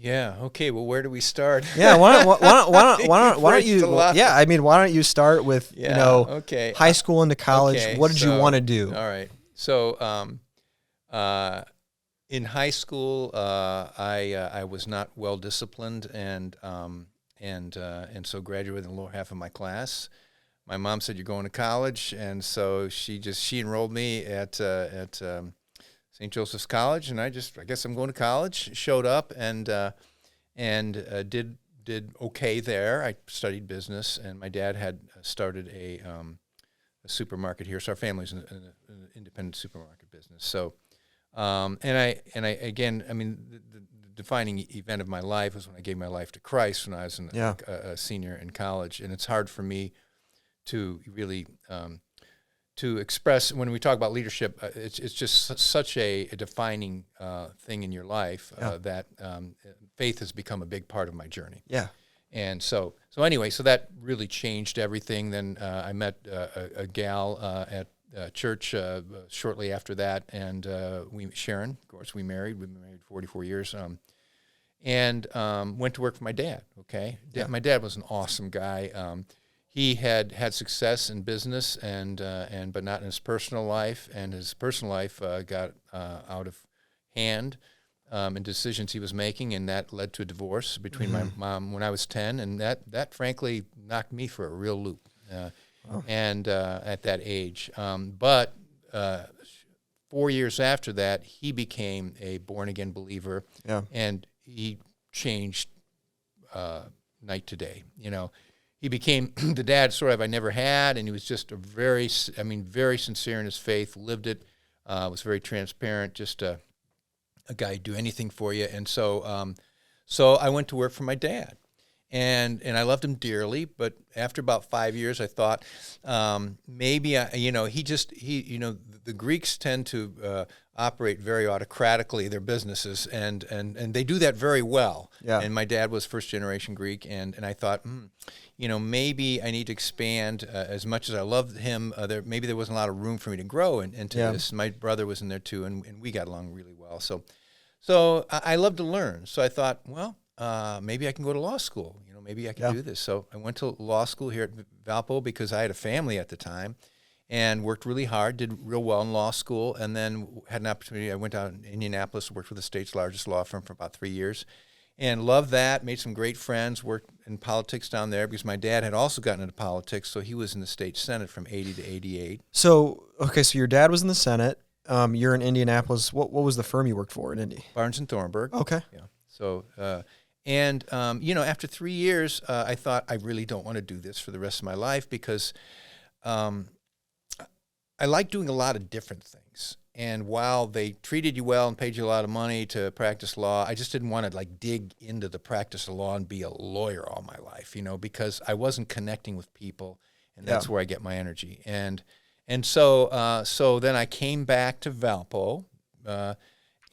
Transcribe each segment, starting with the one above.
Yeah. Okay. Well, where do we start? Yeah, why don't you? You've raised a Yeah, lot. I mean, why don't you start with Okay. high school into college? Okay. What did you want to do? All right. So, in high school, I was not well disciplined, and so graduated in the lower half of my class. My mom said, "You're going to college," and so she enrolled me at St. Joseph's College, and I guess I'm going to college. Showed up and did okay there. I studied business, and my dad had started a supermarket here, so our family's in an independent supermarket business. So, and I again, I mean, the defining event of my life was when I gave my life to Christ when I was a senior in college, and it's hard for me to really to express when we talk about leadership. It's just such a defining thing in your life that faith has become a big part of my journey. Yeah. And so anyway, so that really changed everything. Then I met a gal at church shortly after that, and Sharon, of course, we married. We've been married 44 years, and went to work for my dad. Okay, my dad was an awesome guy. He had success in business but not in his personal life, and his personal life got out of hand. And decisions he was making, and that led to a divorce between my mom when I was 10, and that frankly knocked me for a real loop. And at that age, but 4 years after that, he became a born again believer, and he changed night to day. He became the dad sort of I never had, and he was just very sincere in his faith, lived it, was very transparent, just a guy who'd do anything for you. And so I went to work for my dad, and I loved him dearly. But after about 5 years, I thought maybe the Greeks tend to operate very autocratically their businesses, and they do that very well. Yeah. And my dad was first generation Greek, and I thought, maybe I need to expand. As much as I loved him, maybe there wasn't a lot of room for me to grow into this. My brother was in there too, and we got along really well. So I love to learn. So I thought, well, maybe I can go to law school. Maybe I can do this. So I went to law school here at Valpo because I had a family at the time, and worked really hard, did real well in law school, and then had an opportunity. I went out in Indianapolis, worked for the state's largest law firm for about 3 years, and loved that, made some great friends, worked in politics down there because my dad had also gotten into politics, so he was in the state Senate from 80 to 88. So your dad was in the Senate. You're in Indianapolis. What was the firm you worked for in Indy? Barnes & Thornburg. Okay. Yeah. So, after 3 years, I thought I really don't want to do this for the rest of my life because I like doing a lot of different things. And while they treated you well and paid you a lot of money to practice law, I just didn't want to dig into the practice of law and be a lawyer all my life, because I wasn't connecting with people, and that's where I get my energy. And so then I came back to Valpo.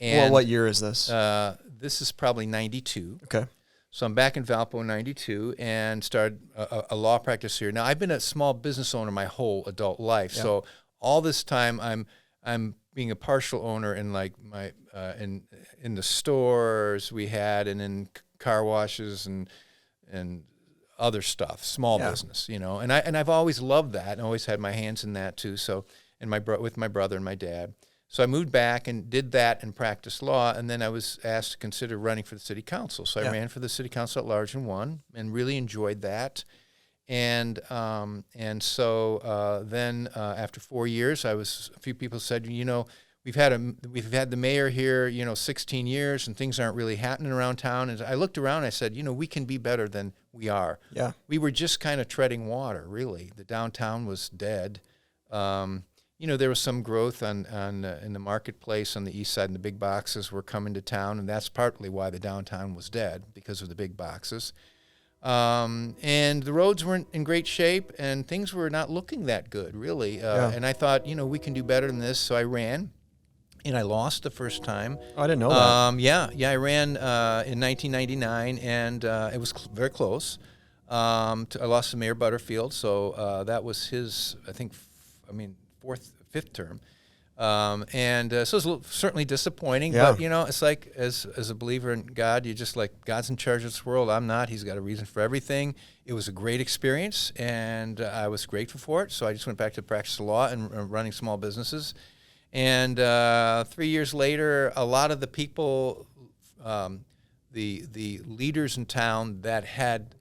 And what year is this? This is probably 92. Okay. So I'm back in Valpo in 92 and started a law practice here. Now, I've been a small business owner my whole adult life. Yeah. So all this time I'm being a partial owner in my in the stores we had, and in car washes and other stuff, small business, and I've always loved that and always had my hands in that too. So with my brother and my dad. So I moved back and did that and practiced law, and then I was asked to consider running for the city council. So I ran for the city council at large and won, and really enjoyed that. And so then after 4 years, a few people said, we've had the mayor here, 16 years, and things aren't really happening around town. And I looked around and I said, we can be better than we are. Yeah. We were just kind of treading water, really. The downtown was dead. There was some growth in the marketplace on the east side, and the big boxes were coming to town, and that's partly why the downtown was dead, because of the big boxes. And the roads weren't in great shape, and things were not looking that good, really. And I thought, we can do better than this, so I ran, and I lost the first time. Oh, I didn't know that. Yeah, I ran in 1999, and it was very close. I lost to Mayor Butterfield, so that was his, fifth term. So it's certainly disappointing, Yeah. but it's like as a believer in God, you just like God's in charge of this world. I'm not. He's got a reason for everything. It was a great experience, and I was grateful for it. So I just went back to practice law and running small businesses. And 3 years later, a lot of the people, the leaders in town that had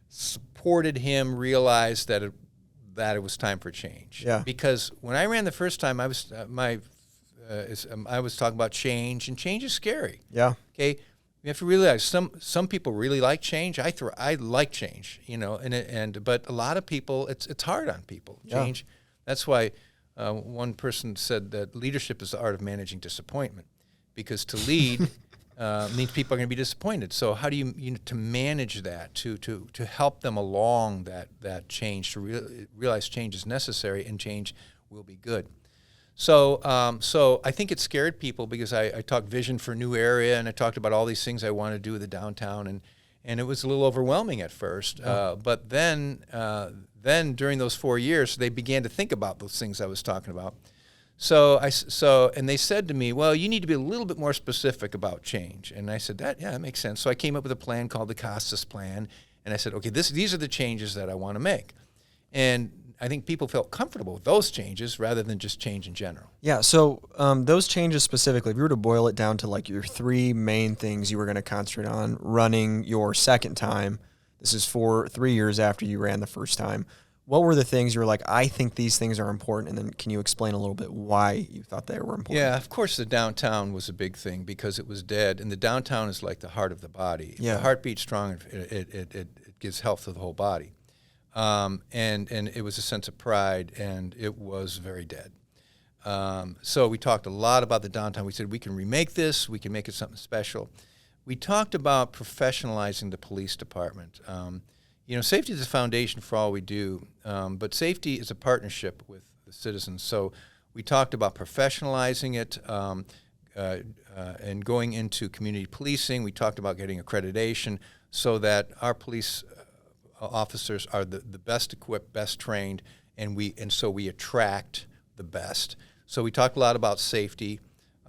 supported him realized that it was time for change. Yeah. Because when I ran the first time, I was I was talking about change, and change is scary. Yeah. Okay, you have to realize some people really like change. I like change, but a lot of people, it's hard on people. Change. Yeah. That's why one person said that leadership is the art of managing disappointment, because to lead means people are going to be disappointed. So how do you to manage that, to help them along that change, to realize change is necessary and change will be good. So I think it scared people because I talked vision for a new area, and I talked about all these things I want to do with the downtown, and it was a little overwhelming at first. But then during those 4 years, they began to think about those things I was talking about. And they said to me, well, you need to be a little bit more specific about change. And I said, that makes sense. So I came up with a plan called the Costas plan, and I said, okay, these are the changes that I want to make. And I think people felt comfortable with those changes rather than just change in general. Yeah, so those changes specifically, if you were to boil it down to like your 3 main things you were going to concentrate on running your second time, this is 3 years after you ran the first time, what were the things you were like, I think these things are important, and then can you explain a little bit why you thought they were important? Yeah, of course the downtown was a big thing because it was dead, and the downtown is like the heart of the body. If the heart beats strong, it gives health to the whole body. And it was a sense of pride, and it was very dead. So we talked a lot about the downtown. We said we can remake this, we can make it something special. We talked about professionalizing the police department. Safety is the foundation for all we do, but safety is a partnership with the citizens. So we talked about professionalizing it and going into community policing. We talked about getting accreditation so that our police officers are the best equipped, best trained, and so we attract the best. So we talked a lot about safety.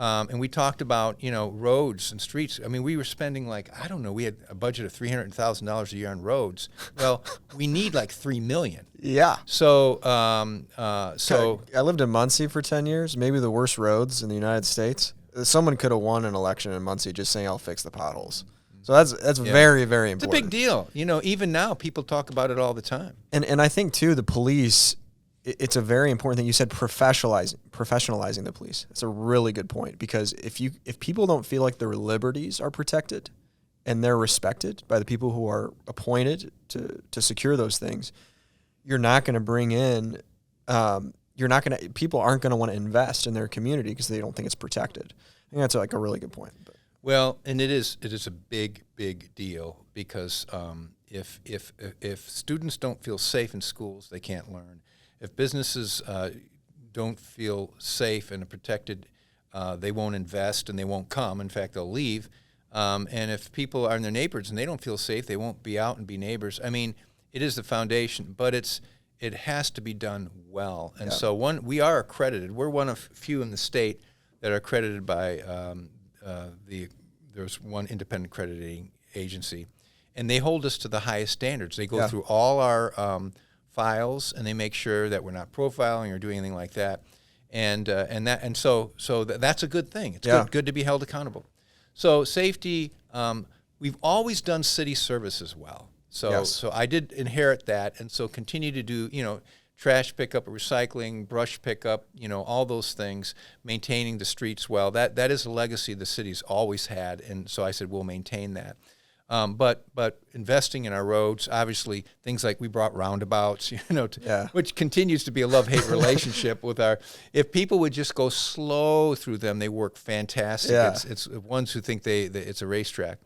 And we talked about, roads and streets. I mean, we were spending we had a budget of $300,000 a year on roads. Well, we need like $3 million. Yeah. So, I lived in Muncie for 10 years, maybe the worst roads in the United States. Someone could have won an election in Muncie just saying, I'll fix the potholes. So that's very, very important. It's a big deal. Even now people talk about it all the time. And I think too, the police, it's a very important thing. You said professionalizing the police. It's a really good point, because if people don't feel like their liberties are protected and they're respected by the people who are appointed to secure those things, you're not going to bring in, people aren't going to want to invest in their community because they don't think it's protected. I think that's like a really good point. Well, and it is a big, big deal because if students don't feel safe in schools, they can't learn. If businesses don't feel safe and protected, they won't invest and they won't come. In fact, they'll leave. And if people are in their neighborhoods and they don't feel safe, they won't be out and be neighbors. I mean, it is the foundation, but it has to be done well. And so we are accredited. We're one of few in the state that are accredited by there's one independent accrediting agency, and they hold us to the highest standards. They go through all our files, and they make sure that we're not profiling or doing anything like that, so that's a good thing. It's good to be held accountable. So safety, we've always done city services well. So I did inherit that, and so continue to do trash pickup, recycling, brush pickup, all those things, maintaining the streets well. That is a legacy the city's always had, and so I said we'll maintain that. But investing in our roads, obviously, things like we brought roundabouts, which continues to be a love-hate relationship with our. If people would just go slow through them, they work fantastic. Yeah. It's ones who think it's a racetrack.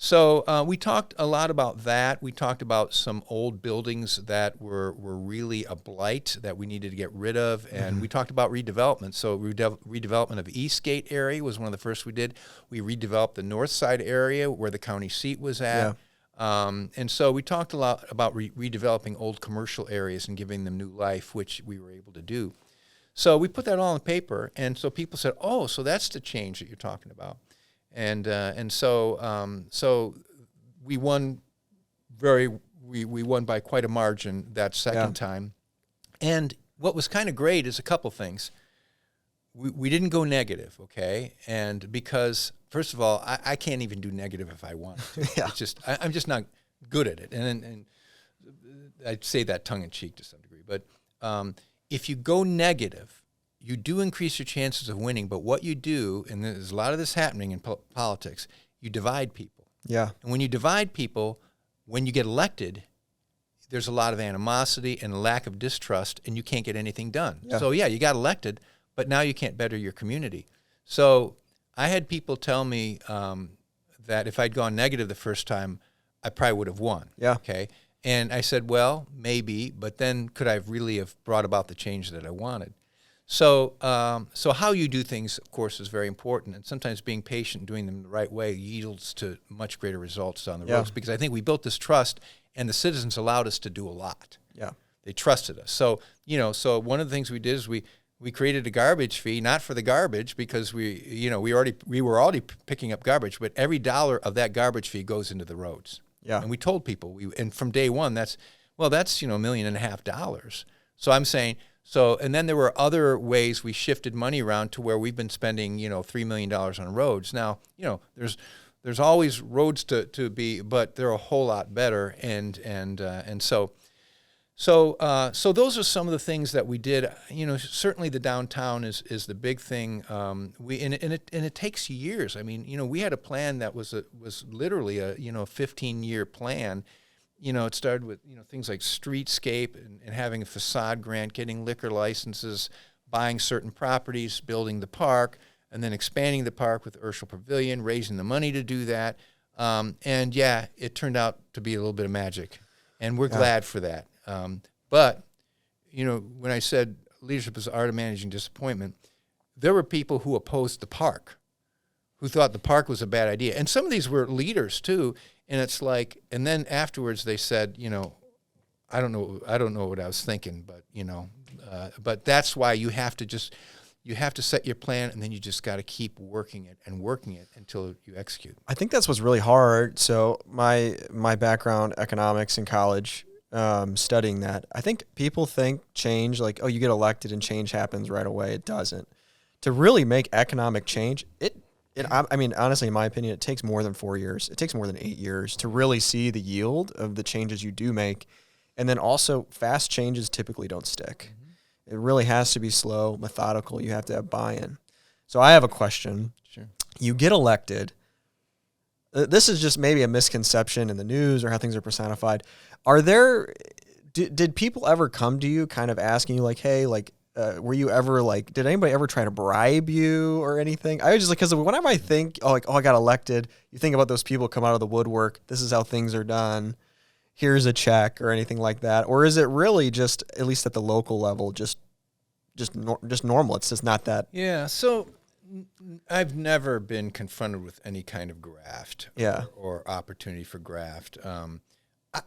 So we talked a lot about that. We talked about some old buildings that were really a blight that we needed to get rid of, and we talked about redevelopment. So redevelopment of Eastgate area was one of the first we did. We redeveloped the North Side area where the county seat was at. And so we talked a lot about redeveloping old commercial areas and giving them new life, which we were able to do. So we put that all on paper, and so people said, "Oh, so that's the change that you're talking about," and so we won we won by quite a margin that second time. And what was kind of great is a couple things. We didn't go negative, okay? And because, first of all, I can't even do negative if I want to. It's just, I'm just not good at it. And I'd say that tongue-in-cheek to some degree. But if you go negative, you do increase your chances of winning. But what you do, and there's a lot of this happening in politics, you divide people. Yeah. And when you divide people, when you get elected, there's a lot of animosity and a lack of distrust, and you can't get anything done. Yeah. So, you got elected, but now you can't better your community. So I had people tell me that if I'd gone negative the first time, I probably would have won. Yeah. Okay. And I said, well, maybe, but then could I really have brought about the change that I wanted? So so how you do things, of course, is very important. And sometimes being patient, doing them the right way, yields to much greater results down the road. Because I think we built this trust, and the citizens allowed us to do a lot. Yeah. They trusted us. So, so one of the things we did is we created a garbage fee, not for the garbage, because we were already picking up garbage, but every dollar of that garbage fee goes into the roads. Yeah. And we told people, and from day one, that's $1.5 million. So I'm saying, and then there were other ways we shifted money around to where we've been spending, $3 million on roads. Now, there's always roads to be, but they're a whole lot better. And so those are some of the things that we did. Certainly the downtown is the big thing. It takes years. I mean, we had a plan that was literally a 15-year plan. It started with things like streetscape and having a facade grant, getting liquor licenses, buying certain properties, building the park, and then expanding the park with Urshel Pavilion, raising the money to do that. It turned out to be a little bit of magic, and we're glad for that. But when I said leadership is the art of managing disappointment, there were people who opposed the park, who thought the park was a bad idea. And some of these were leaders too. And it's like, and then afterwards they said, I don't know what I was thinking, but that's why you have to set your plan, and then you just got to keep working it until you execute. I think that's what's really hard. So my background, economics in college, studying that, I think people think change, like, oh, you get elected and change happens right away. It doesn't. To really make economic change, I mean, honestly, in my opinion, it takes more than 4 years. It takes more than 8 years to really see the yield of the changes you do make. And then also, fast changes typically don't stick. Mm-hmm. It really has to be slow, methodical. You have to have buy-in. So I have a question. Sure. You get elected. This is just maybe a misconception in the news or how things are personified. Did people ever come to you kind of asking you like, hey, like, were you ever like, did anybody ever try to bribe you or anything? I was just like, because whenever I think, I got elected, you think about those people come out of the woodwork. This is how things are done. Here's a check or anything like that. Or is it really just, at least at the local level, just normal? It's just not that. Yeah. So I've never been confronted with any kind of graft or opportunity for graft.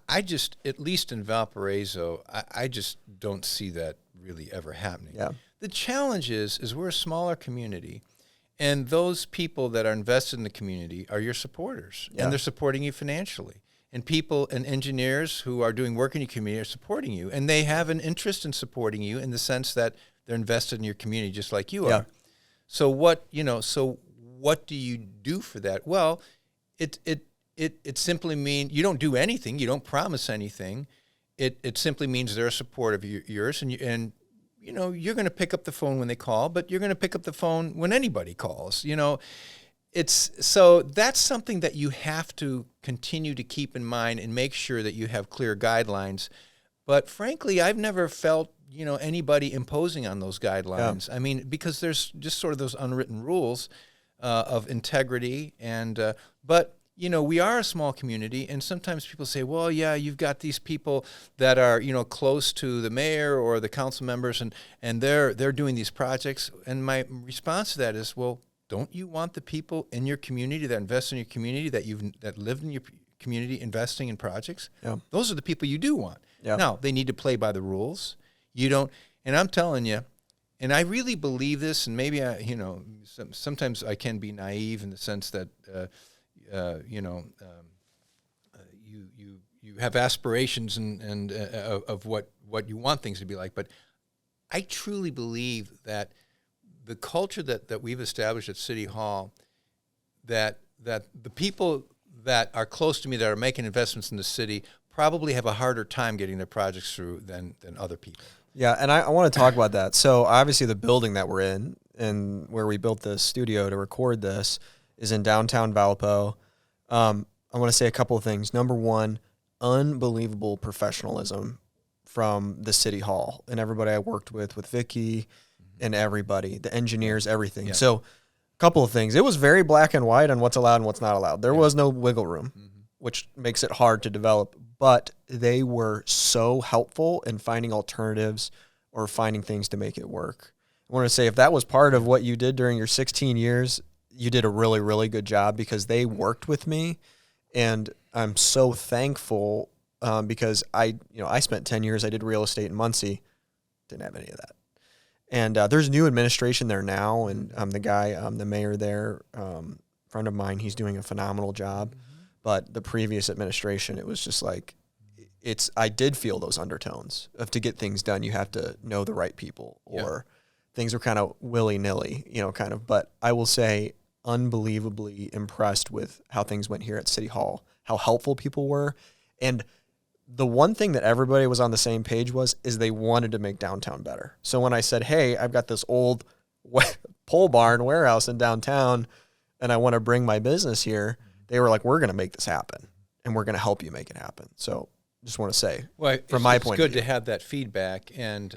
I just, at least in Valparaiso, I just don't see that really ever happening. Yeah. The challenge is we're a smaller community, and those people that are invested in the community are your supporters, and they're supporting you financially. And people and engineers who are doing work in your community are supporting you, and they have an interest in supporting you in the sense that they're invested in your community just like you are. So what do you do for that? Well, it simply means you don't do anything. You don't promise anything. It simply means they're a support of yours, and you're going to pick up the phone when they call, but you're going to pick up the phone when anybody calls. So that's something that you have to continue to keep in mind and make sure that you have clear guidelines. But frankly, I've never felt anybody imposing on those guidelines. Yeah. I mean, because there's just sort of those unwritten rules of integrity, and but. We are a small community, and sometimes people say, well, yeah, you've got these people that are, close to the mayor or the council members, and they're doing these projects. And my response to that is, well, don't you want the people in your community that invest in your community, that live in your community investing in projects? Yeah. Those are the people you do want. Yeah. Now, they need to play by the rules. You don't, and I'm telling you, and I really believe this, and maybe sometimes I can be naive in the sense that you have aspirations and of what you want things to be like, but I truly believe that the culture that we've established at City Hall, that the people that are close to me that are making investments in the city probably have a harder time getting their projects through than other people. Yeah, and I want to talk about that. So obviously the building that we're in and where we built the studio to record this is in downtown Valpo. I want to say a couple of things. Number one, unbelievable professionalism from the City Hall and everybody I worked with Vicky and everybody, the engineers, everything. Yeah. So a couple of things. It was very black and white on what's allowed and what's not allowed. There was no wiggle room, which makes it hard to develop. But they were so helpful in finding alternatives or finding things to make it work. I want to say if that was part of what you did during your 16 years, you did a really, really good job because they worked with me. And I'm so thankful because I spent 10 years, I did real estate in Muncie, didn't have any of that. And there's new administration there now, and the guy, the mayor there, friend of mine, he's doing a phenomenal job. But the previous administration, it was just like, I did feel those undertones of to get things done, you have to know the right people, or things are kind of willy-nilly, kind of. But I will say, unbelievably impressed with how things went here at City Hall, how helpful people were. And the one thing that everybody was on the same page is they wanted to make downtown better. So when I said, hey, I've got this old pole barn warehouse in downtown and I want to bring my business here, they were like, we're going to make this happen and we're going to help you make it happen. So just want to say, from my point of view. It's good to have that feedback. And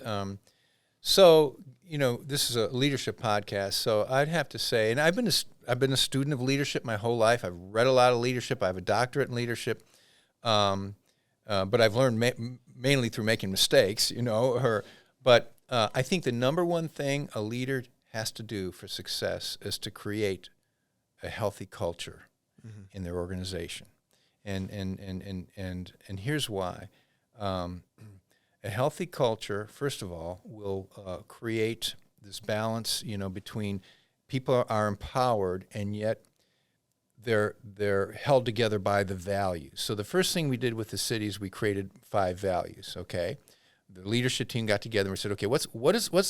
so, this is a leadership podcast. So I'd have to say, and I've been a student of leadership my whole life. I've read a lot of leadership. I have a doctorate in leadership. But I've learned mainly through making mistakes, But I think the number one thing a leader has to do for success is to create a healthy culture in their organization. And here's why. A healthy culture, first of all, will create this balance, between people are empowered and yet they're held together by the values. So the first thing we did with the city is we created 5 values, okay? The leadership team got together and we said, okay, what's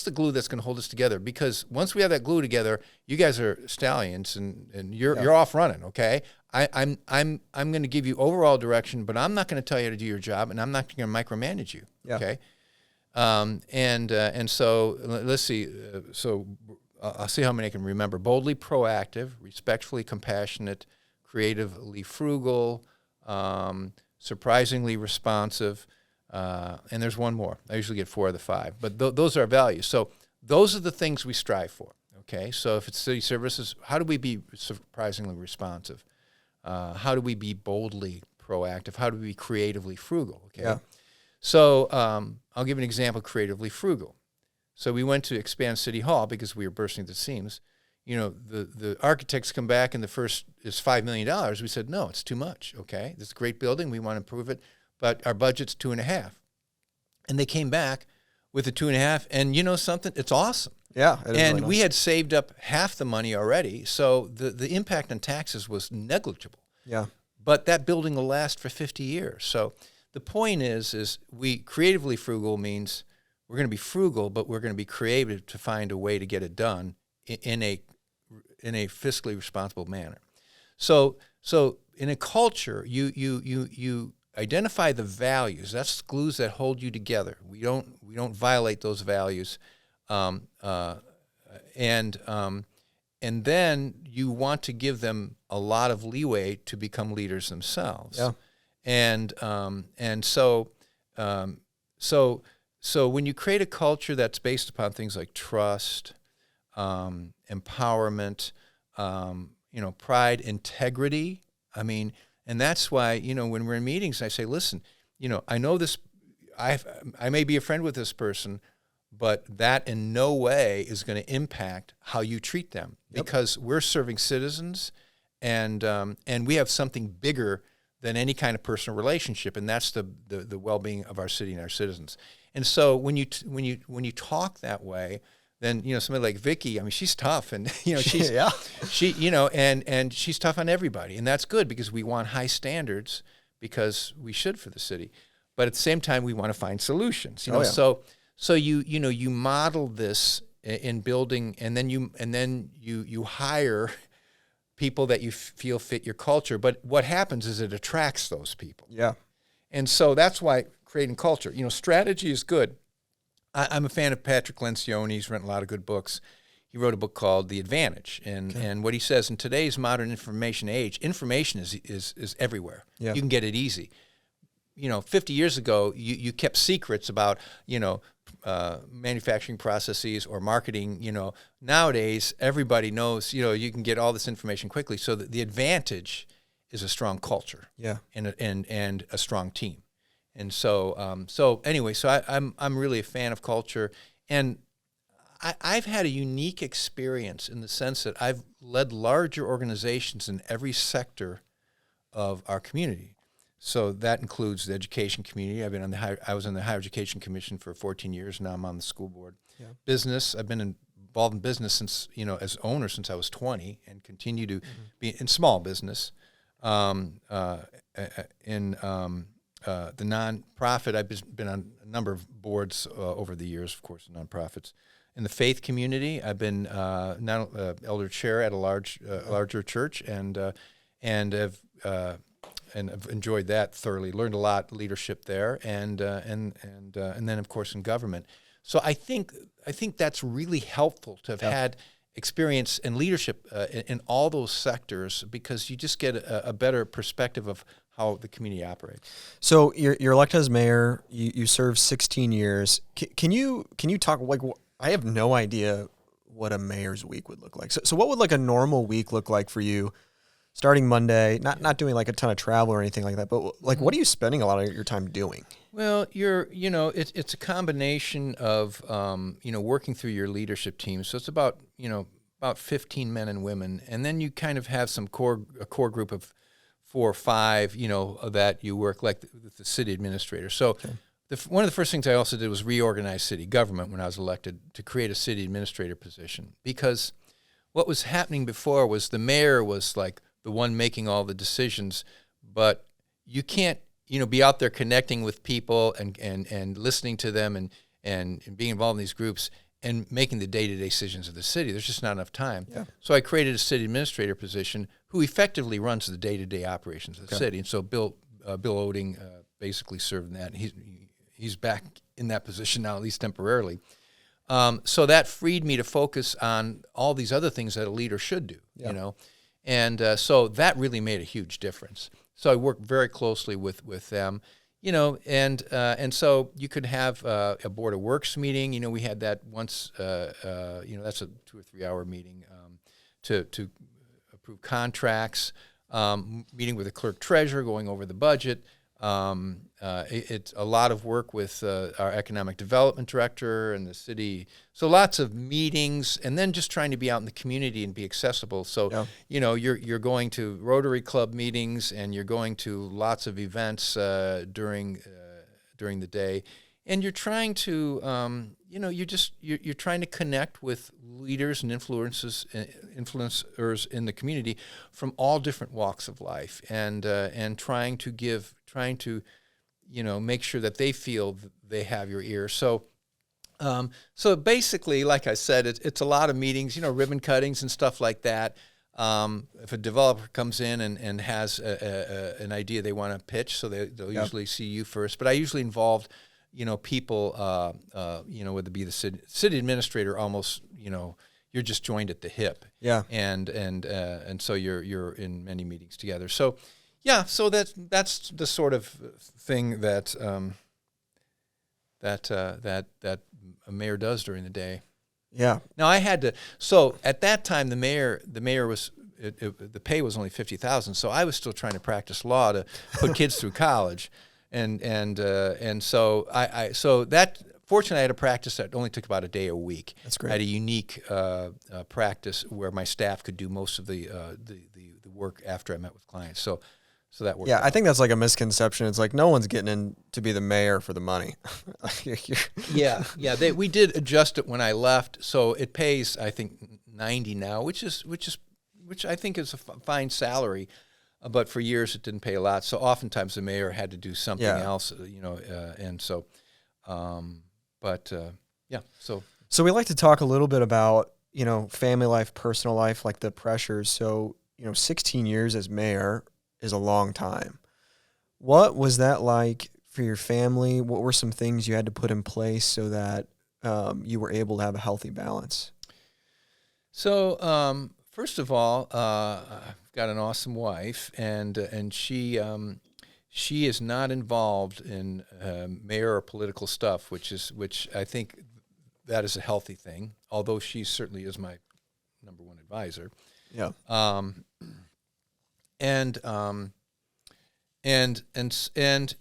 the glue that's going to hold us together? Because once we have that glue together, you guys are stallions and you're off running, okay? I'm going to give you overall direction, but I'm not going to tell you how to do your job, and I'm not going to micromanage you, okay? And so let's see. So I'll see how many I can remember. Boldly proactive, respectfully compassionate, creatively frugal, surprisingly responsive, and there's one more. I usually get 4 of the 5, but those are our values. So those are the things we strive for, okay? So if it's city services, how do we be surprisingly responsive? How do we be boldly proactive? How do we be creatively frugal, okay? Yeah. So I'll give an example, creatively frugal. So we went to expand City Hall because we were bursting at the seams. The architects come back and the first is $5 million. We said, no, it's too much, okay? This is a great building. We want to improve it, but our budget's 2.5. And they came back with a 2.5, and you know something? It's awesome. Yeah. It is And really nice. we had saved up half the money already, so the impact on taxes was negligible. Yeah. But that building will last for 50 years. So the point is we creatively frugal means we're going to be frugal, but we're going to be creative to find a way to get it done in a fiscally responsible manner. So in a culture, you identify the values. That's glues that hold you together. We don't violate those values, and then you want to give them a lot of leeway to become leaders themselves. Yeah. And so when you create a culture that's based upon things like trust, empowerment, pride, integrity. And that's why, when we're in meetings, I say, listen, I know this, I may be a friend with this person, but that in no way is going to impact how you treat them, because we're serving citizens, and we have something bigger than any kind of personal relationship, and that's the well-being of our city and our citizens. And so when you talk that way, then somebody like Vicky. I mean, she's tough, and she's Yeah. and she's tough on everybody, and that's good because we want high standards because we should for the city, but at the same time we want to find solutions. Oh, yeah. So you model this in building, and then you hire people that you feel fit your culture. But what happens is it attracts those people. Yeah. And so that's why creating culture. Strategy is good. I'm a fan of Patrick Lencioni. He's written a lot of good books. He wrote a book called The Advantage, and what he says, in today's modern information age, information is everywhere. Yeah. You can get it easy. 50 years ago, you kept secrets about manufacturing processes or marketing. Nowadays everybody knows. You can get all this information quickly. So the advantage is a strong culture. Yeah. And a strong team. And so anyway, I'm really a fan of culture, and I've had a unique experience in the sense that I've led larger organizations in every sector of our community. So that includes the education community. I was on the Higher Education Commission for 14 years. Now I'm on the school board. Yeah. Business. I've been involved in business since as owner since I was 20, and continue to be in small business. The nonprofit, I've been on a number of boards over the years, of course, nonprofits. In the faith community, I've been elder chair at a larger church, and have enjoyed that thoroughly. Learned a lot of leadership there, and then of course in government. So I think that's really helpful to have had experience and leadership in all those sectors, because you just get a better perspective of how the community operates. So you're elected as mayor. You served 16 years. Can you talk, like, I have no idea what a mayor's week would look like. So what would like a normal week look like for you, starting Monday? Not doing like a ton of travel or anything like that, but like what are you spending a lot of your time doing? Well, it's a combination of working through your leadership team. So it's about 15 men and women, and then you kind of have a core group of 4 or 5, that you work like with the city administrator. So one of the first things I also did was reorganize city government when I was elected, to create a city administrator position, because what was happening before was the mayor was like the one making all the decisions, but you can't be out there connecting with people and listening to them and being involved in these groups and making the day-to-day decisions of the city. There's just not enough time. Yeah. So I created a city administrator position who effectively runs the day-to-day operations of the city. And so Bill Oding basically served in that. He's back in that position now, at least temporarily. So that freed me to focus on all these other things that a leader should do, And so that really made a huge difference. So I worked very closely with them. And so you could have a Board of Works meeting. We had that once. That's a 2 or 3 hour meeting to approve contracts. Meeting with the clerk treasurer, going over the budget. It's a lot of work with our economic development director and the city. So lots of meetings, and then just trying to be out in the community and be accessible. So you're going to Rotary Club meetings, and you're going to lots of events during the day, and you're trying to you're trying to connect with leaders and influencers in the community from all different walks of life, and trying to make sure that they feel they have your ear. So basically, like I said, it's a lot of meetings, ribbon cuttings and stuff like that. If a developer comes in and has an idea they want to pitch, so they'll usually see you first. But I usually involved, people, whether it be the city administrator, almost, you're just joined at the hip. Yeah. And so you're in many meetings together. So. Yeah, so that's the sort of thing that a mayor does during the day. Yeah. Now I had to. So at that time, the mayor was the pay was only $50,000. So I was still trying to practice law to put kids through college, and so so that. Fortunately, I had a practice that only took about a day a week. That's great. I had a unique practice where my staff could do most of the work after I met with clients. So that worked Yeah, out. I think that's like a misconception. It's like no one's getting in to be the mayor for the money. Yeah, yeah. We did adjust it when I left, so it pays I think 90 now, which I think is a fine salary, but for years it didn't pay a lot. So oftentimes the mayor had to do something Yeah. else, and so, but yeah. So we like to talk a little bit about, family life, personal life, like the pressures. So, 16 years as mayor is a long time. What was that like for your family? What were some things you had to put in place so that you were able to have a healthy balance? So first of all, I've got an awesome wife, and she is not involved in mayor or political stuff, which I think that is a healthy thing. Although she certainly is my number one advisor. Yeah. Um, and and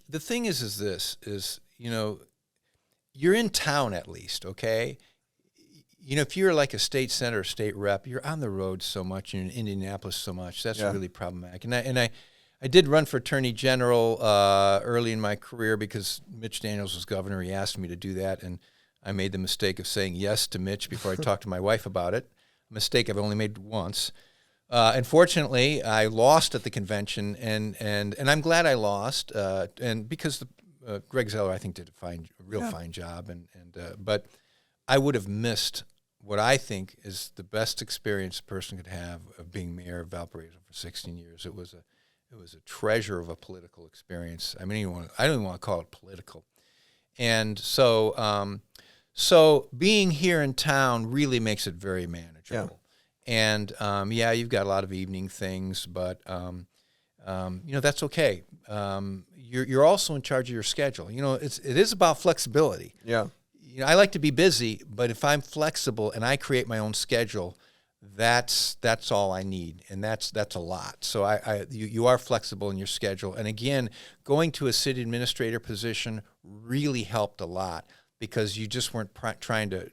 the thing is this is you're in town at least, okay? If you're like a state senator, or state rep, you're on the road so much. You're in Indianapolis so much. That's really problematic. And I did run for attorney general early in my career because Mitch Daniels was governor. He asked me to do that, and I made the mistake of saying yes to Mitch before I talked to my wife about it. A mistake I've only made once. Unfortunately, I lost at the convention, and I'm glad I lost. And because Greg Zeller, I think, did a real fine job, but I would have missed what I think is the best experience a person could have of being mayor of Valparaiso for 16 years. It was a treasure of a political experience. I mean, I don't even want to call it political. And so being here in town really makes it very manageable. And you've got a lot of evening things, but that's okay. You're also in charge of your schedule. It is about flexibility. Yeah. I like to be busy, but if I'm flexible and I create my own schedule, that's all I need, and that's a lot. So you are flexible in your schedule, and again, going to a city administrator position really helped a lot because you just weren't trying to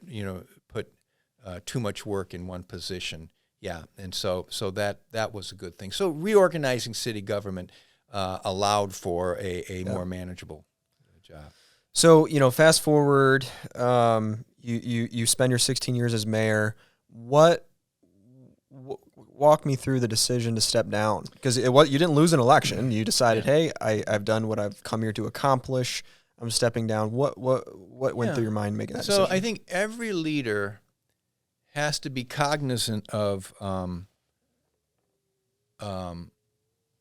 put too much work in one position. Yeah, and so that was a good thing. So reorganizing city government allowed for a more manageable job. So, fast forward, you spend your 16 years as mayor. Walk me through the decision to step down, because you didn't lose an election. You decided, hey, I've done what I've come here to accomplish. I'm stepping down. What went through your mind making that decision? So I think every leader has to be cognizant of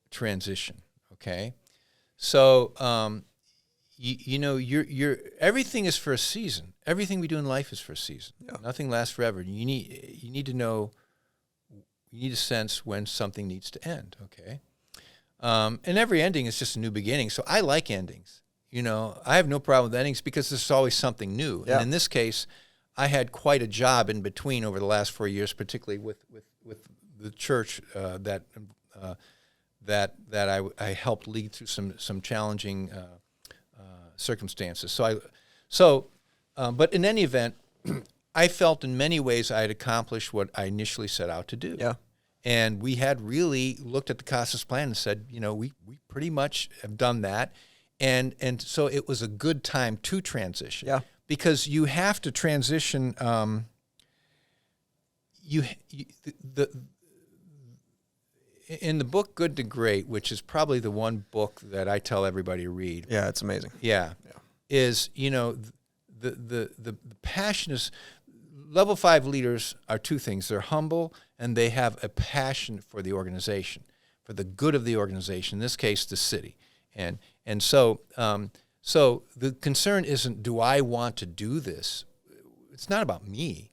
transition. Okay, so you're everything is for a season. Everything we do in life is for a season. Yeah. Nothing lasts forever. You need to know. You need a sense when something needs to end. Okay, and every ending is just a new beginning. So I like endings. I have no problem with endings because there's always something new. Yeah. And in this case, I had quite a job in between over the last 4 years, particularly with the church that I helped lead through some challenging circumstances. But in any event, I felt in many ways I had accomplished what I initially set out to do. Yeah. And we had really looked at the Costas plan and said, we pretty much have done that. And so it was a good time to transition. Yeah. Because you have to transition. In the book Good to Great, which is probably the one book that I tell everybody to read. Yeah, it's amazing. Yeah. Is the passion is level 5 leaders are two things. They're humble and they have a passion for the organization, for the good of the organization. In this case, the city, and so. So the concern isn't, do I want to do this? It's not about me.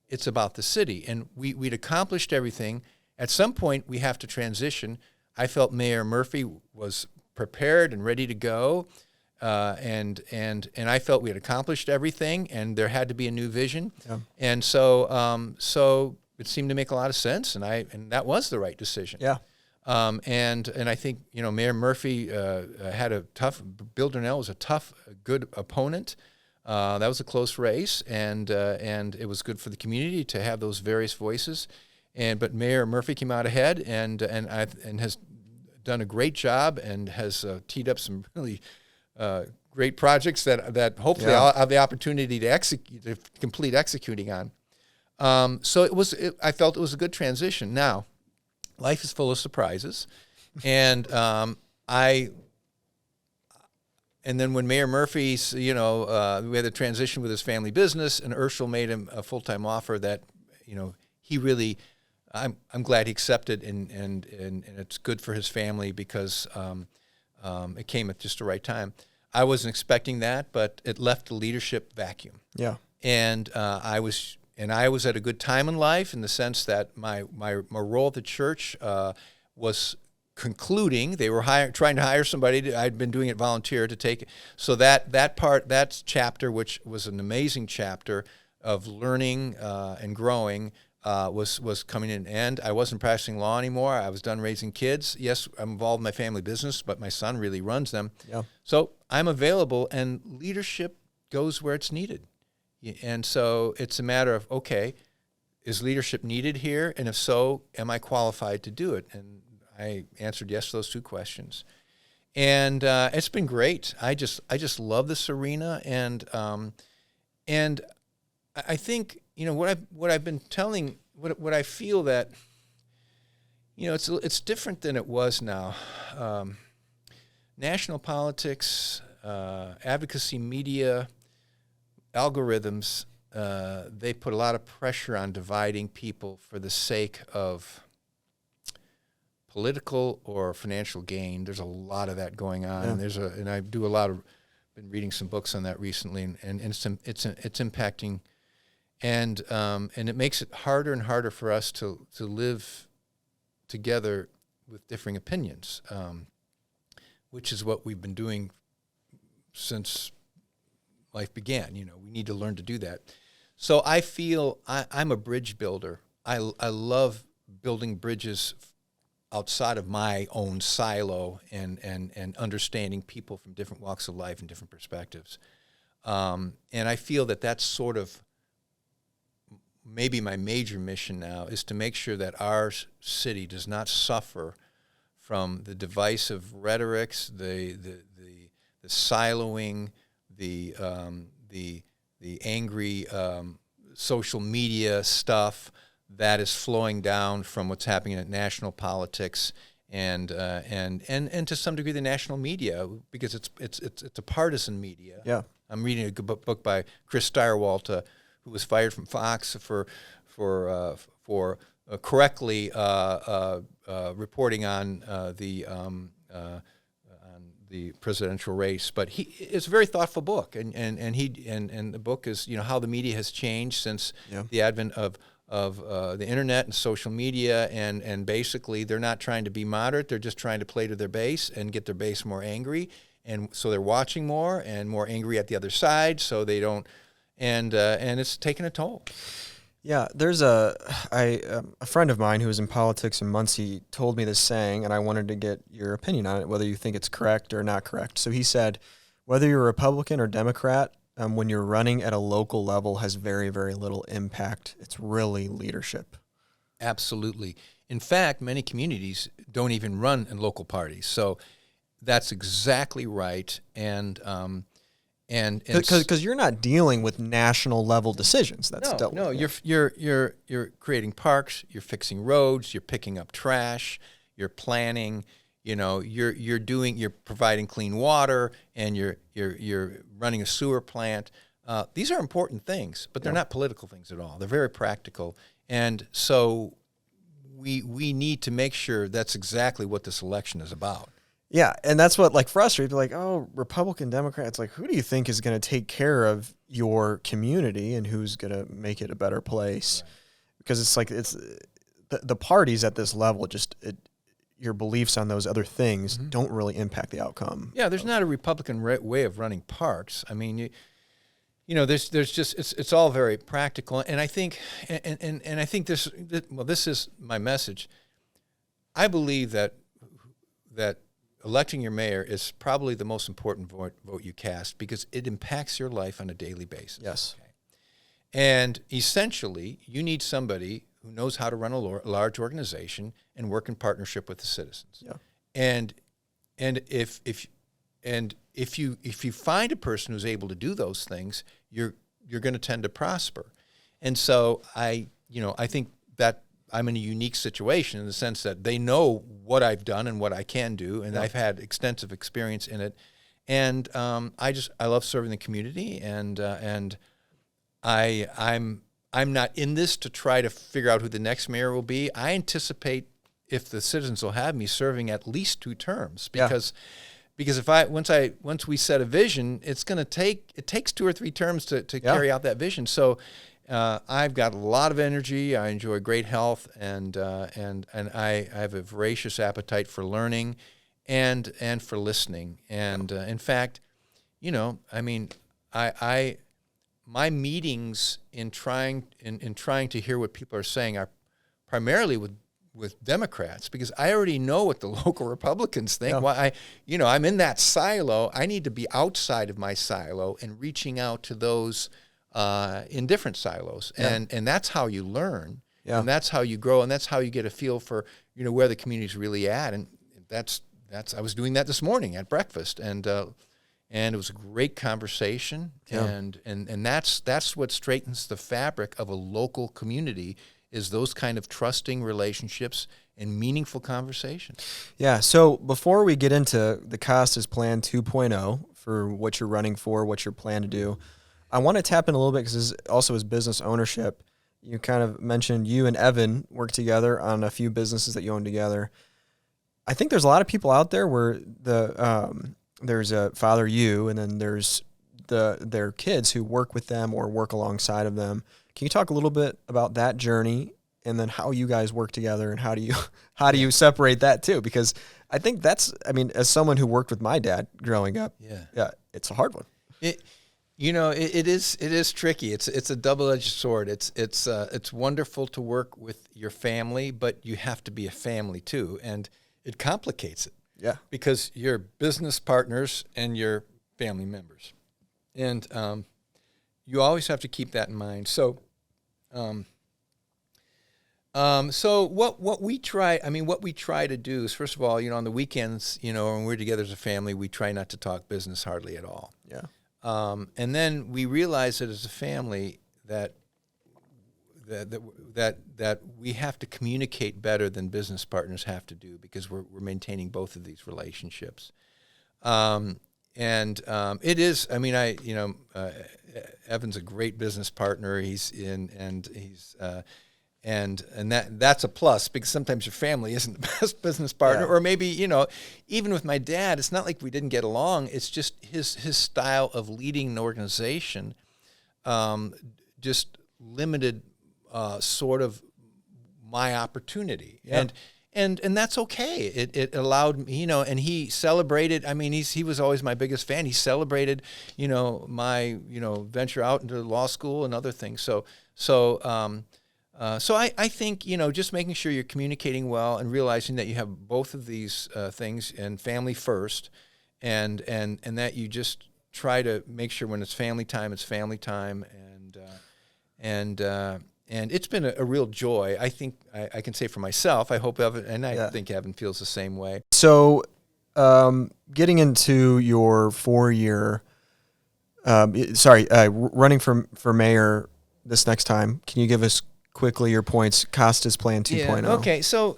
It's about the city. And we'd accomplished everything. At some point, we have to transition. I felt Mayor Murphy was prepared and ready to go. And I felt we had accomplished everything, and there had to be a new vision. Yeah. And so it seemed to make a lot of sense, and that was the right decision. Yeah. And I think Mayor Murphy had a tough. Bill Durnell was a tough, good opponent. That was a close race, and it was good for the community to have those various voices. But Mayor Murphy came out ahead, and has done a great job and has teed up some really great projects that hopefully I'll have the opportunity to complete executing on. So I felt it was a good transition. Now, life is full of surprises, and and then when Mayor Murphy's, we had a transition with his family business, and Urschel made him a full-time offer that, he really, I'm glad he accepted, and it's good for his family because it came at just the right time. I wasn't expecting that, but it left a leadership vacuum. Yeah. And I was at a good time in life in the sense that my role at the church was concluding. They were trying to hire somebody. I'd been doing it volunteer to take it. So that chapter, which was an amazing chapter of learning and growing, was coming to an end. I wasn't practicing law anymore. I was done raising kids. Yes, I'm involved in my family business, but my son really runs them. Yeah. So I'm available, and leadership goes where it's needed. And so it's a matter of, okay, is leadership needed here? And if so, am I qualified to do it? And I answered yes to those two questions. And it's been great. I just love this arena. And I think, what I've been telling, what I feel that, it's different than it was now. National politics, advocacy media, algorithms, they put a lot of pressure on dividing people for the sake of political or financial gain. There's a lot of that going on, Yeah. and I do a lot of, been reading some books on that recently, and it's impacting, and it makes it harder and harder for us to live together with differing opinions, which is what we've been doing since life began. We need to learn to do that. So I feel I'm a bridge builder. I love building bridges outside of my own silo and understanding people from different walks of life and different perspectives. And I feel that that's sort of maybe my major mission now, is to make sure that our city does not suffer from the divisive rhetorics, the siloing, the angry social media stuff that is flowing down from what's happening at national politics and to some degree the national media, because it's a partisan media. Yeah. I'm reading a good book by Chris Stirewalt, who was fired from Fox for correctly reporting on the presidential race. But it's a very thoughtful book, and the book is how the media has changed since the advent of the internet and social media, and basically they're not trying to be moderate, they're just trying to play to their base and get their base more angry, and so they're watching more and more angry at the other side, so they don't, and it's taken a toll. Yeah, there's a friend of mine who was in politics in Muncie told me this saying, and I wanted to get your opinion on it, whether you think it's correct or not correct. So he said, whether you're a Republican or Democrat, when you're running at a local level has very, very little impact. It's really leadership. Absolutely. In fact, many communities don't even run in local parties. So that's exactly right. And because you're not dealing with national level decisions. That's dealt with. You're creating parks, you're fixing roads, you're picking up trash, you're planning. You're providing clean water, and you're running a sewer plant. These are important things, but they're not political things at all. They're very practical, and so we need to make sure that's exactly what this election is about. Yeah, and that's what frustrates me. Oh, Republican, Democrat. It's who do you think is going to take care of your community and who's going to make it a better place? Right. Because it's the parties at this level your beliefs on those other things don't really impact the outcome. Yeah, there's not a Republican way of running parks. I mean, there's just it's all very practical, and I think and I think this is my message. I believe that electing your mayor is probably the most important vote you cast, because it impacts your life on a daily basis. Yes. Okay? And essentially, you need somebody who knows how to run a large organization and work in partnership with the citizens. Yeah. and and if you find a person who's able to do those things, you're going to tend to prosper. And so I think that I'm in a unique situation in the sense that they know what I've done and what I can do, and I've had extensive experience in it. And I love serving the community, and I'm not in this to try to figure out who the next mayor will be. I anticipate, if the citizens will have me, serving at least 2 terms, because if once we set a vision, it takes 2 or 3 terms to carry out that vision. So I've got a lot of energy. I enjoy great health, and I have a voracious appetite for learning and for listening. And in fact, my meetings in trying to hear what people are saying are primarily with Democrats, because I already know what the local Republicans think. Why I'm in that silo. I need to be outside of my silo and reaching out to those in different silos, and that's how you learn, and that's how you grow, and that's how you get a feel for where the community's really at. And that's I was doing that this morning at breakfast, and it was a great conversation, and that's what straightens the fabric of a local community, is those kind of trusting relationships and meaningful conversations. Yeah. So before we get into the Costas Plan 2.0 for what you're running for, what you're planning to do, I want to tap in a little bit because this also is business ownership. You kind of mentioned you and Evan work together on a few businesses that you own together. I think there's a lot of people out there where there's a father, you, and then there's their kids who work with them or work alongside of them. Can you talk a little bit about that journey, and then how you guys work together, and how do you separate that too? Because I think as someone who worked with my dad growing up, it's a hard one. It is tricky. It's a double-edged sword. It's wonderful to work with your family, but you have to be a family too, and it complicates it. Yeah, because you're business partners and you're family members, and you always have to keep that in mind. So, what we try to do is, first of all, on the weekends, when we're together as a family, we try not to talk business hardly at all. Yeah. And then we realize that as a family that we have to communicate better than business partners have to do, because we're maintaining both of these relationships. It is. Evan's a great business partner. That's a plus, because sometimes your family isn't the best business partner, or maybe even with my dad, it's not like we didn't get along. It's just his style of leading an organization just limited sort of my opportunity, and that's okay. It allowed me, and he celebrated. He was always my biggest fan. He celebrated, my venture out into law school and other things. So I think just making sure you're communicating well and realizing that you have both of these things, and family first, and that you just try to make sure when it's family time, and it's been a real joy. I think I can say for myself, I hope Evan, and I think Evan feels the same way. So, getting into your 4-year, running for mayor this next time, can you give us quickly your points? Costas Plan 2.0. Yeah, okay, so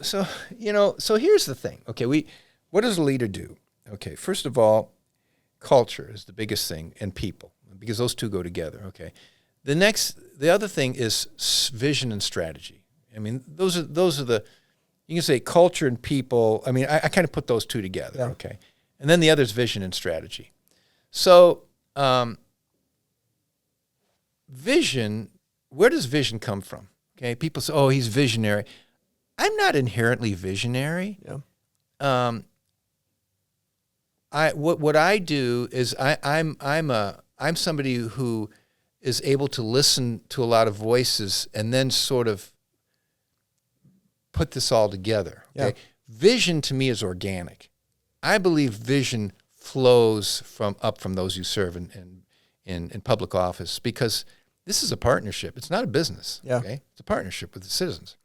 here's the thing. Okay, what does a leader do? Okay, first of all, culture is the biggest thing, and people, because those two go together. Okay. The other thing is vision and strategy. Those are the, you can say culture and people. I kind of put those two together. Yeah. Okay. And then the other is vision and strategy. So, vision, where does vision come from? Okay. People say, oh, he's visionary. I'm not inherently visionary. Yeah. What I do is I'm somebody who is able to listen to a lot of voices and then sort of put this all together. Okay? Yeah. Vision to me is organic. I believe vision flows from those who serve in public office, because this is a partnership. It's not a business. Yeah. Okay? It's a partnership with the citizens.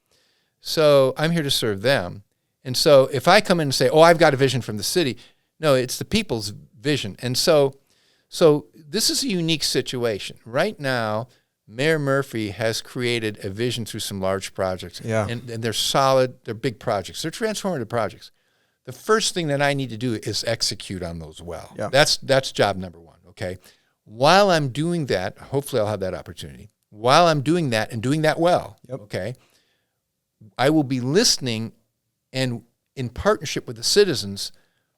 So I'm here to serve them. And so if I come in and say, oh, I've got a vision from the city, no, it's the people's vision. And so this is a unique situation. Right now, Mayor Murphy has created a vision through some large projects. Yeah. And they're solid, they're big projects, they're transformative projects. The first thing that I need to do is execute on those well. Yeah. That's job number one, okay? While I'm doing that, hopefully I'll have that opportunity. While I'm doing that and doing that well, okay, I will be listening and in partnership with the citizens,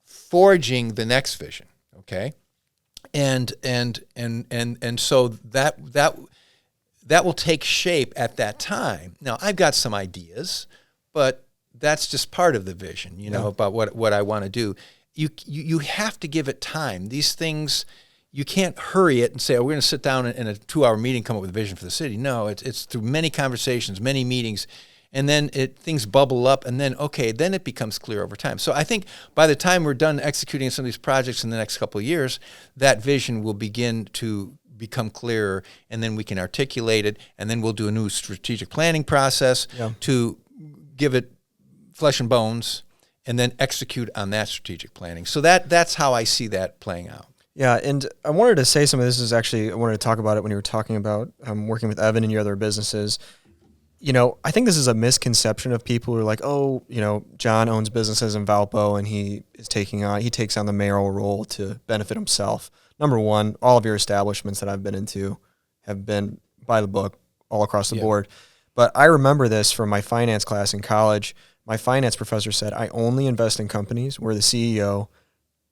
forging the next vision, okay? And so that will take shape at that time. Now, I've got some ideas, but that's just part of the vision, about what I want to do. You have to give it time. These things, you can't hurry it and say, oh, we're going to sit down in a 2-hour meeting, come up with a vision for the city. No, it's through many conversations, many meetings, and then things bubble up, and then it becomes clear over time. So I think by the time we're done executing some of these projects in the next couple of years, that vision will begin to become clearer, and then we can articulate it, and then we'll do a new strategic planning process to give it flesh and bones, and then execute on that strategic planning. So that's how I see that playing out. Yeah, and I wanted to say some of this is actually, I wanted to talk about it when you were talking about working with Evan and your other businesses. I think this is a misconception of people who are like, oh, John owns businesses in Valpo and he takes on the mayoral role to benefit himself. Number one, all of your establishments that I've been into have been by the book all across the board. But I remember this from my finance class in college. My finance professor said, I only invest in companies where the CEO,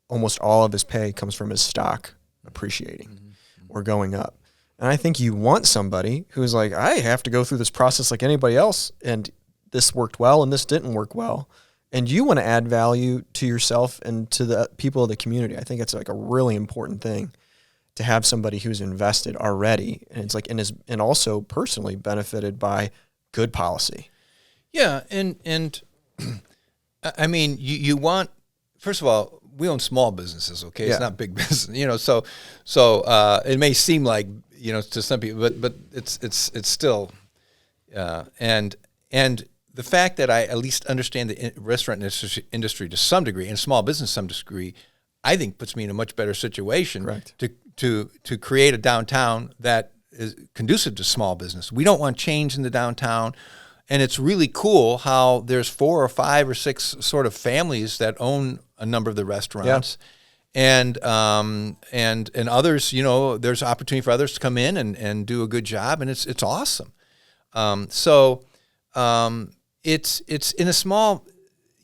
almost all of his pay comes from his stock appreciating or going up. And I think you want somebody who's like, I have to go through this process like anybody else, and this worked well and this didn't work well. And you want to add value to yourself and to the people of the community. I think it's like a really important thing to have somebody who's invested already, and it's like and also personally benefited by good policy. Yeah, and I mean, you want, first of all, we own small businesses, okay? It's not big business, so it may seem like, to some people, but it's still, and the fact that I at least understand the restaurant industry to some degree, and small business to some degree, I think puts me in a much better situation to create a downtown that is conducive to small business. We don't want change in the downtown. And it's really cool how there's 4 or 5 or 6 sort of families that own a number of the restaurants, and others. There's opportunity for others to come in and do a good job, and it's awesome. It's in a small,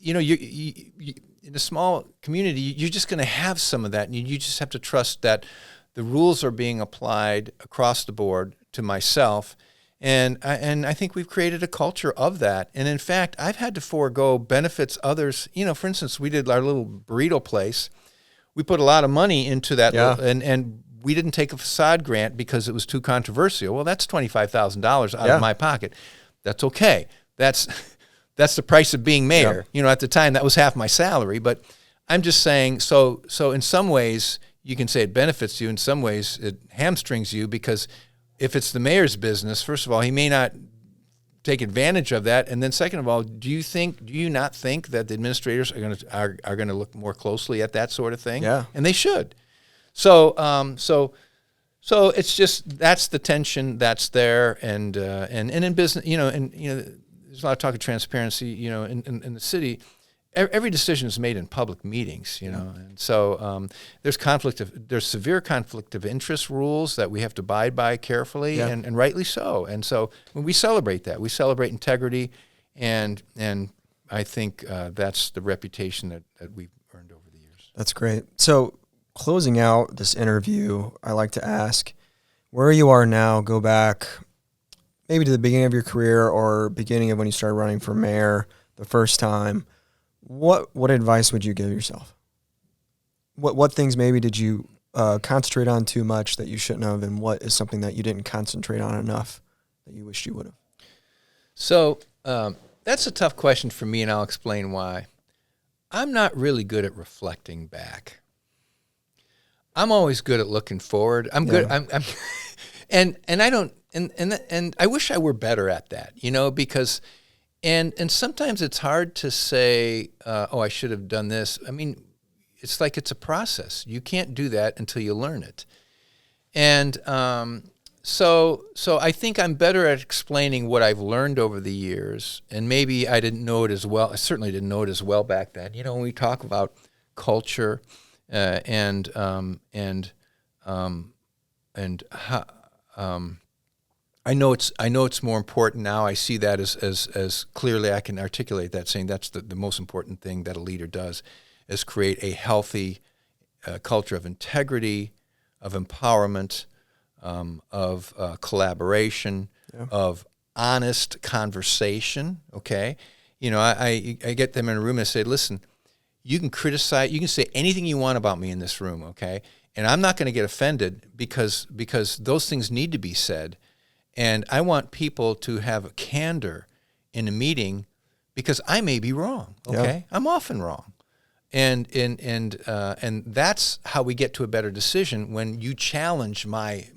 in a small community, you're just going to have some of that, and you just have to trust that the rules are being applied across the board to myself. And I think we've created a culture of that. And in fact, I've had to forego benefits others. For instance, we did our little burrito place. We put a lot of money into that, and we didn't take a facade grant because it was too controversial. Well, that's $25,000 out of my pocket. That's okay. That's the price of being mayor. At the time, that was half my salary. But I'm just saying, so in some ways, you can say it benefits you. In some ways, it hamstrings you, because if it's the mayor's business, first of all, he may not take advantage of that, and then second of all, do you not think that the administrators are going to look more closely at that sort of thing? Yeah, and they should. So it's just, that's the tension that's there, and in business, there's a lot of talk of transparency, in the city. Every decision is made in public meetings, and so there's severe conflict of interest rules that we have to abide by carefully, and rightly so. And so when we celebrate that, we celebrate integrity, and I think that's the reputation that we've earned over the years. That's great. So closing out this interview, I like to ask, where you are now, go back maybe to the beginning of your career or beginning of when you started running for mayor the first time. What advice would you give yourself? What things maybe did you concentrate on too much that you shouldn't have, and what is something that you didn't concentrate on enough that you wished you would have? So that's a tough question for me, and I'll explain why. I'm not really good at reflecting back. I'm always good at looking forward. I'm good. I'm and I don't, and I wish I were better at that, because And sometimes it's hard to say, oh, I should have done this. I mean, it's like it's a process. You can't do that until you learn it. And so I think I'm better at explaining what I've learned over the years, and maybe I didn't know it as well. I certainly didn't know it as well back then. You know, when we talk about culture and how, I know it's more important now. I see that as clearly I can articulate that, saying that's the most important thing that a leader does, is create a healthy culture of integrity, of empowerment, of collaboration, Yeah. of honest conversation. Okay, you know, I get them in a room and I say, listen, you can criticize, you can say anything you want about me in this room, okay, and I'm not going to get offended because those things need to be said. And I want people to have a candor in a meeting because I may be wrong. Okay, I'm often wrong, and that's how we get to a better decision when you challenge my.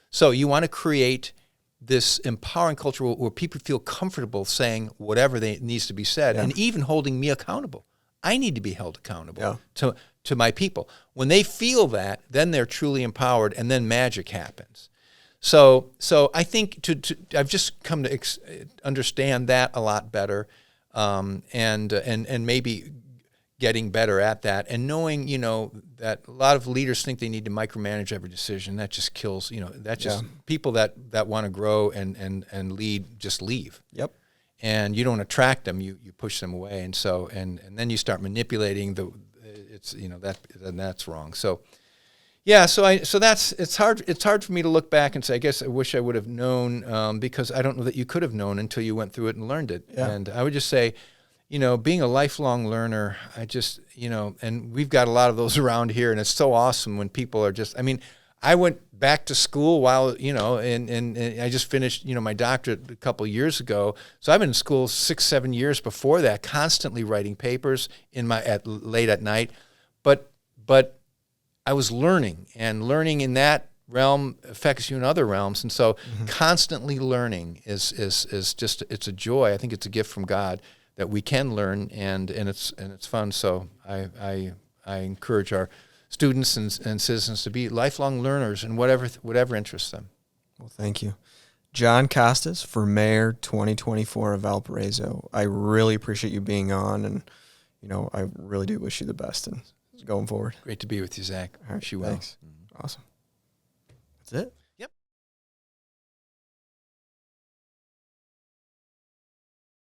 So you want to create this empowering culture where people feel comfortable saying whatever needs to be said, and even holding me accountable. I need to be held accountable to my people. When they feel that, then they're truly empowered, and then magic happens. So I think I've just come to understand that a lot better, and maybe getting better at that, and knowing, you know, that a lot of leaders think they need to micromanage every decision. That just kills, you know, that just people that want to grow and lead just leave. Yep. And you don't attract them, you push them away, and so and then you start manipulating it's, you know, that's wrong. So. Yeah, so that's it's hard for me to look back and say, I guess I wish I would have known, because I don't know that you could have known until you went through it and learned it. Yeah. And I would just say, you know, being a lifelong learner, I just, you know, and we've got a lot of those around here, and it's so awesome when people are just, I mean, I went back to school while, you know, and I just finished, you know, my doctorate a couple of years ago. So I've been in school 6-7 years before that, constantly writing papers late at night, but I was learning, and learning in that realm affects you in other realms. And so constantly learning is just, it's a joy. I think it's a gift from God that we can learn, and it's fun. So I encourage our students and citizens to be lifelong learners in whatever interests them. Well, thank you. John Costas for Mayor 2024 of Valparaiso. I really appreciate you being on, and, you know, I really do wish you the best and going forward. Great to be with you, Zach. All right, Wish you well. Thanks. Awesome. That's it.